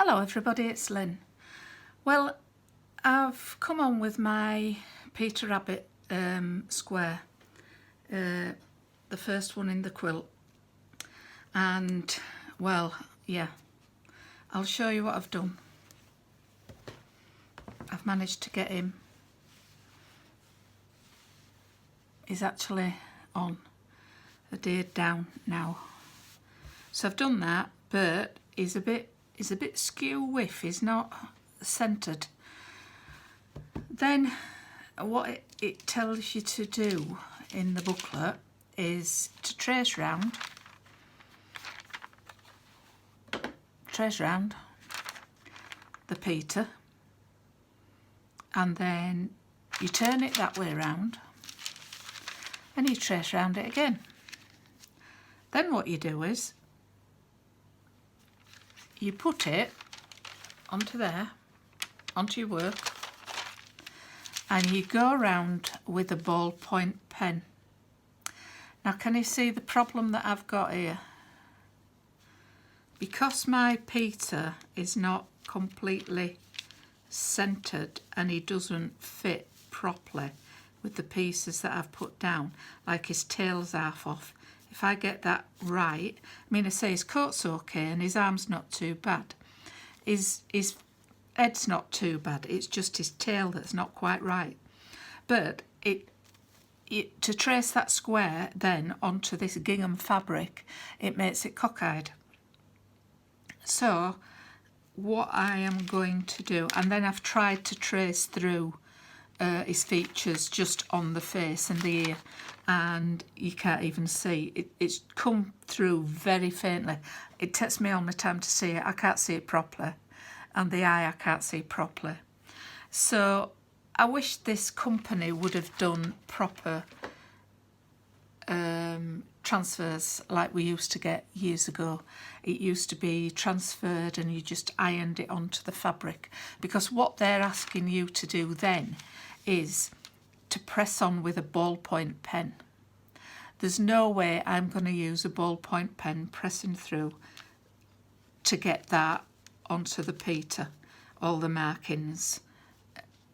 Hello everybody, it's Lynn. Well, I've come on with my Peter Rabbit square, the first one in the quilt, and well, yeah, I'll show you what I've done. I've managed to get him. He's actually on, adhered down now. So I've done that, but he's a bit skew whiff. He's not centered. Then what it tells you to do in the booklet is to trace round the Peter, and then you turn it that way round and you trace round it again. Then what you do is you put it onto there, onto your work, and you go around with a ballpoint pen. Now can you see the problem that I've got here? Because my Peter is not completely centred and he doesn't fit properly with the pieces that I've put down, like his tail's half off. If I get that right, I mean, I say his coat's okay and his arm's not too bad. His head's not too bad. It's just his tail that's not quite right. But to trace that square then onto this gingham fabric, it makes it cockeyed. So what I am going to do, and then I've tried to trace through his features just on the face and the ear, and you can't even see it's come through very faintly. It takes me all my time to see it. I can't see it properly, and the eye I can't see properly. So I wish this company would have done proper transfers like we used to get years ago. It used to be transferred and you just ironed it onto the fabric, because what they're asking you to do then is to press on with a ballpoint pen. There's no way I'm going to use a ballpoint pen pressing through to get that onto the Peter, all the markings.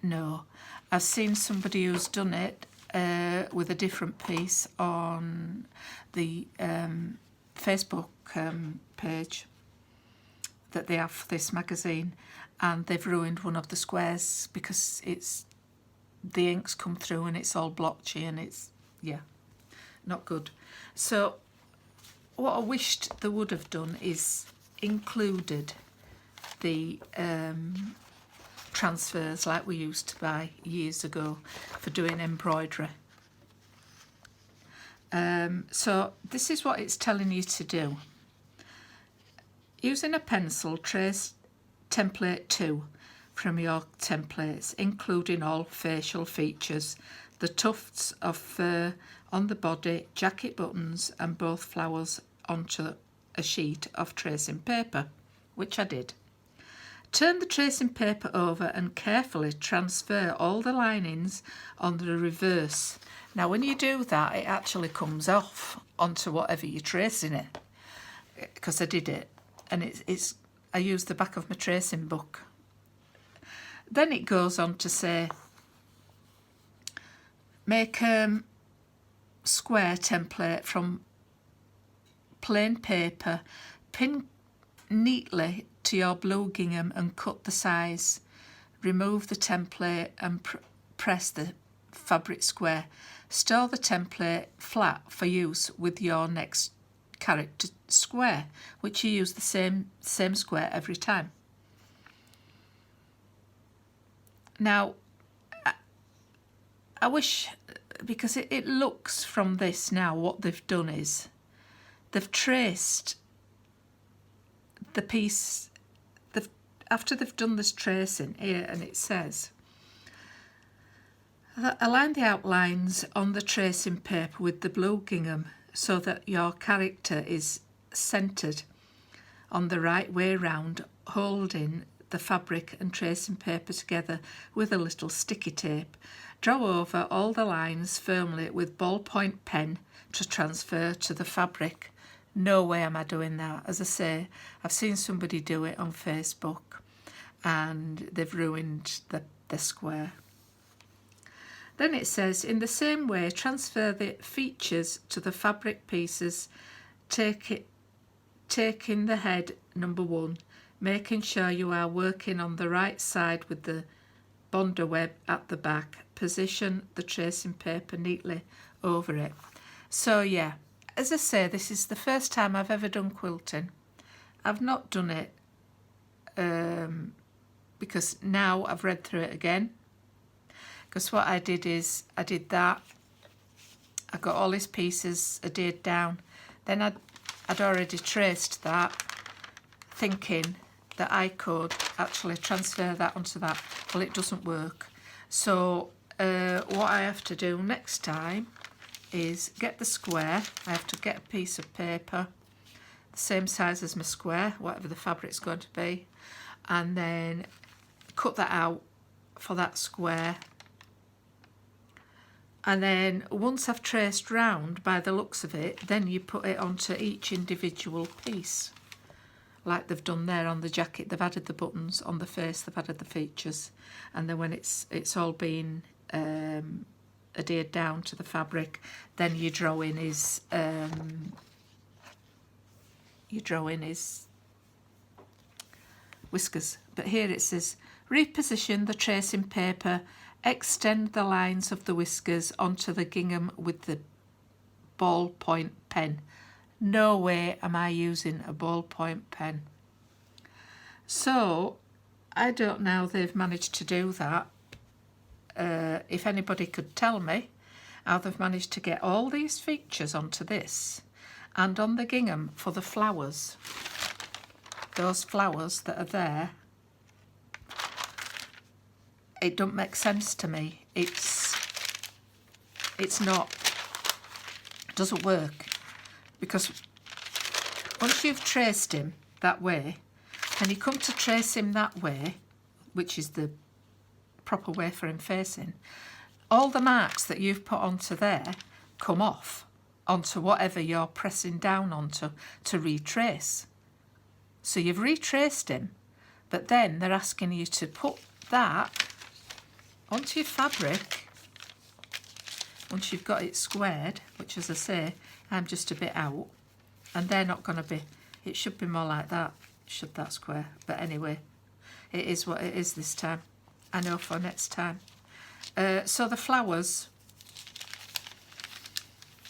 No. I've seen somebody who's done it with a different piece on the Facebook page that they have for this magazine, and they've ruined one of the squares because the ink's come through and it's all blotchy and it's, yeah, not good. So what I wished they would have done is included the transfers like we used to buy years ago for doing embroidery. So this is what it's telling you to do. Using a pencil, trace template 2 from your templates, including all facial features, the tufts of fur on the body, jacket buttons and both flowers onto a sheet of tracing paper, which I did. Turn the tracing paper over and carefully transfer all the linings on the reverse. Now when you do that, it actually comes off onto whatever you're tracing it, because I did it, and I used the back of my tracing book. Then it goes on to say, make square template from plain paper, pin neatly to your blue gingham and cut the size. Remove the template and press the fabric square. Store the template flat for use with your next character square, which you use the same square every time. Now, I wish, because it looks from this now, what they've done is they've traced the piece, after they've done this tracing here, and it says, align the outlines on the tracing paper with the blue gingham so that your character is centred on the right way round, holding the fabric and tracing paper together with a little sticky tape. Draw over all the lines firmly with ballpoint pen to transfer to the fabric. No way am I doing that. As I say, I've seen somebody do it on Facebook and they've ruined the square. Then it says, in the same way, transfer the features to the fabric pieces, taking the head number 1, making sure you are working on the right side with the Bondo web at the back. Position the tracing paper neatly over it. So yeah, as I say, this is the first time I've ever done quilting. I've not done it because now I've read through it again. Because what I did is, I did that, I got all these pieces adhered down, then I'd already traced that, thinking that I could actually transfer that onto that. Well, it doesn't work. So what I have to do next time is get the square. I have to get a piece of paper, the same size as my square, whatever the fabric's going to be, and then cut that out for that square. And then once I've traced round by the looks of it, then you put it onto each individual piece. Like they've done there on the jacket, they've added the buttons, on the face they've added the features, and then when it's all been adhered down to the fabric, then you draw in his whiskers. But here it says, reposition the tracing paper, extend the lines of the whiskers onto the gingham with the ballpoint pen. No way am I using a ballpoint pen. So I don't know how they've managed to do that. If anybody could tell me how they've managed to get all these features onto this and on the gingham for the flowers, those flowers that are there, it don't make sense to me. It's not, it doesn't work, because once you've traced him that way and you come to trace him that way, which is the proper way for him facing, all the marks that you've put onto there come off onto whatever you're pressing down onto to retrace. So you've retraced him, but then they're asking you to put that onto your fabric once you've got it squared, which, as I say, I'm just a bit out, and they're not going to be, it should be more like that, should that square, but anyway, it is what it is this time. I know for next time. So the flowers,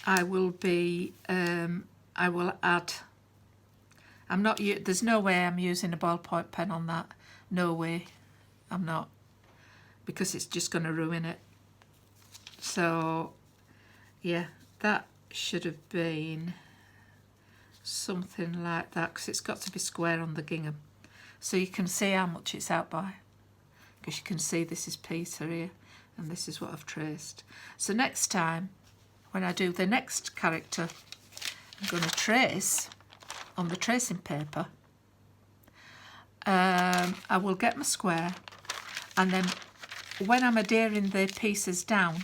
I will add, I'm not, there's no way I'm using a ballpoint pen on that, no way, I'm not, because it's just going to ruin it. So yeah, that should have been something like that, because it's got to be square on the gingham, so you can see how much it's out by, because you can see this is Peter here and this is what I've traced. So next time when I do the next character, I'm going to trace on the tracing paper. I will get my square, and then when I'm adhering the pieces down,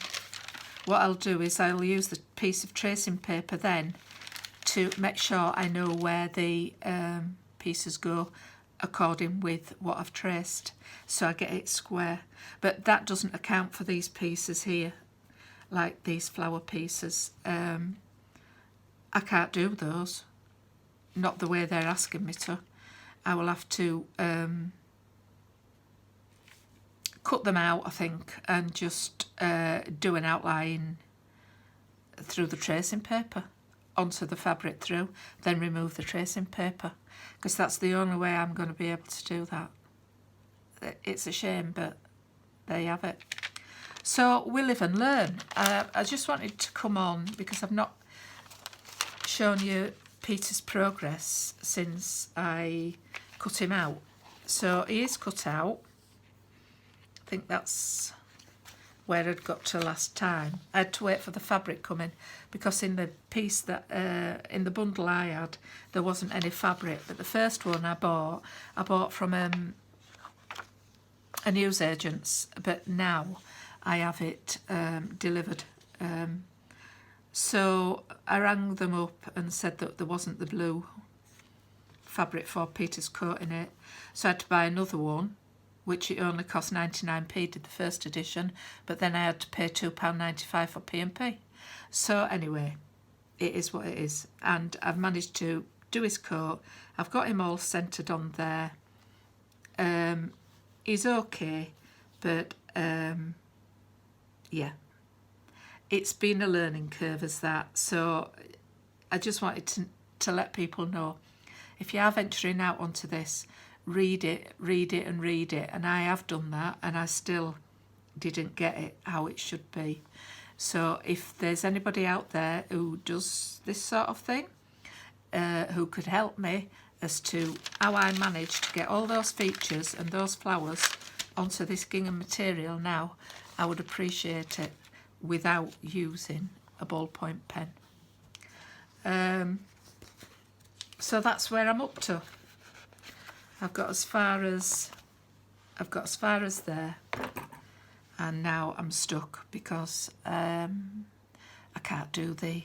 what I'll do is I'll use the piece of tracing paper then to make sure I know where the pieces go according with what I've traced, so I get it square. But that doesn't account for these pieces here, like these flower pieces. I can't do those, not the way they're asking me to. I will have to cut them out, I think, and just do an outline through the tracing paper onto the fabric through, then remove the tracing paper, because that's the only way I'm going to be able to do that. It's a shame, but there you have it. So we live and learn. I just wanted to come on because I've not shown you Peter's progress since I cut him out. So he is cut out. I think that's where I'd got to last time. I had to wait for the fabric coming, because in the piece that in the bundle I had, there wasn't any fabric. But the first one I bought from a newsagent's, but now I have it delivered. So I rang them up and said that there wasn't the blue fabric for Peter's coat in it, so I had to buy another one, which it only cost 99p, did the first edition, but then I had to pay £2.95 for P&P. So anyway, it is what it is, and I've managed to do his coat. I've got him all centred on there. He's okay, but yeah, it's been a learning curve as that. So I just wanted to let people know, if you are venturing out onto this, read it, and I have done that, and I still didn't get it how it should be. So if there's anybody out there who does this sort of thing, who could help me as to how I managed to get all those features and those flowers onto this gingham material now, I would appreciate it, without using a ballpoint pen. So that's where I'm up to. I've got as far as there, and now I'm stuck because I can't do the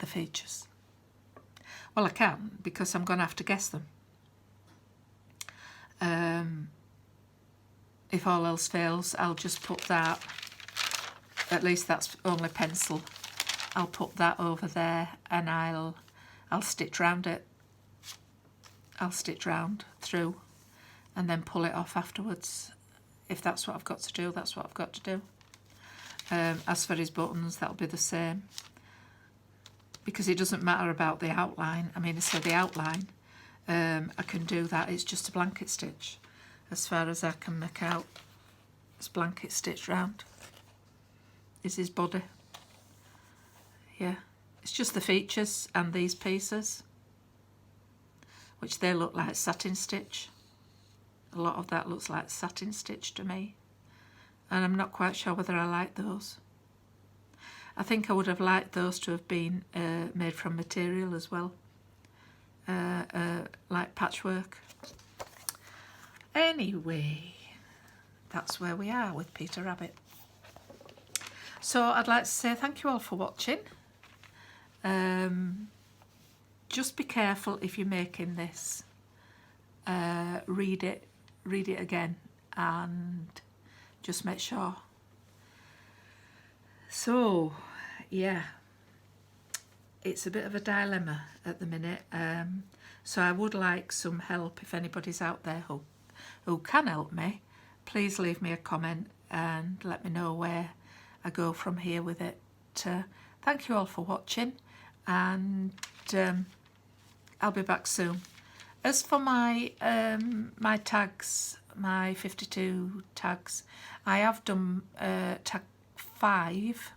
features. Well, I can, because I'm going to have to guess them. If all else fails, I'll just put that, at least that's only pencil, I'll put that over there, and I'll stitch round it. I'll stitch round through and then pull it off afterwards. If that's what I've got to do, that's what I've got to do. As for his buttons, that'll be the same, because it doesn't matter about the outline. I mean, so the outline, I can do that. It's just a blanket stitch. As far as I can make out, it's blanket stitch round. Is his body. Yeah, it's just the features and these pieces, which they look like satin stitch. A lot of that looks like satin stitch to me, and I'm not quite sure whether I like those. I think I would have liked those to have been made from material as well, like patchwork. Anyway, that's where we are with Peter Rabbit. So I'd like to say thank you all for watching. Just be careful if you're making this. Read it again, and just make sure. So yeah, it's a bit of a dilemma at the minute. So I would like some help. If anybody's out there who can help me, please leave me a comment and let me know where I go from here with it. Thank you all for watching, and I'll be back soon. As for my my tags, my 52 tags, I have done tag 5,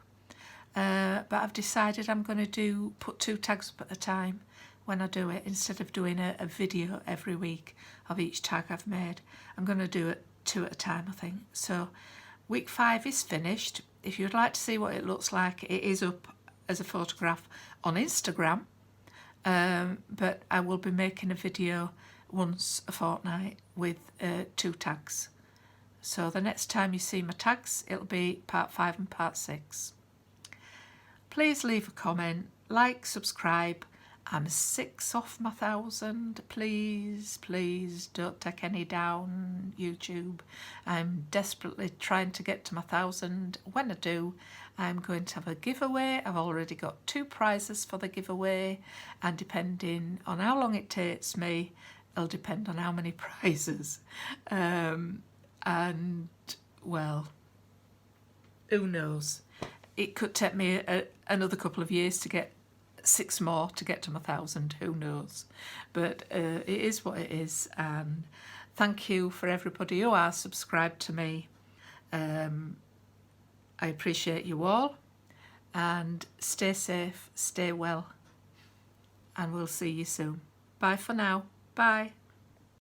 but I've decided I'm going to put 2 tags up at a time when I do it, instead of doing a video every week of each tag I've made. I'm going to do it 2 at a time, I think. So week 5 is finished. If you'd like to see what it looks like, it is up as a photograph on Instagram, but I will be making a video once a fortnight with 2 tags. So the next time you see my tags, it'll be part 5 and part 6. Please leave a comment, like, subscribe. I'm 6 off my 1,000. Please don't take any down, YouTube. I'm desperately trying to get to my 1,000. When I do, I'm going to have a giveaway. I've already got 2 prizes for the giveaway, and depending on how long it takes me, it'll depend on how many prizes. And well, who knows? It could take me another couple of years to get 6 more to get to my 1,000, who knows? But it is what it is, and thank you for everybody who are subscribed to me. I appreciate you all, and stay safe, stay well, and we'll see you soon. Bye for now. Bye.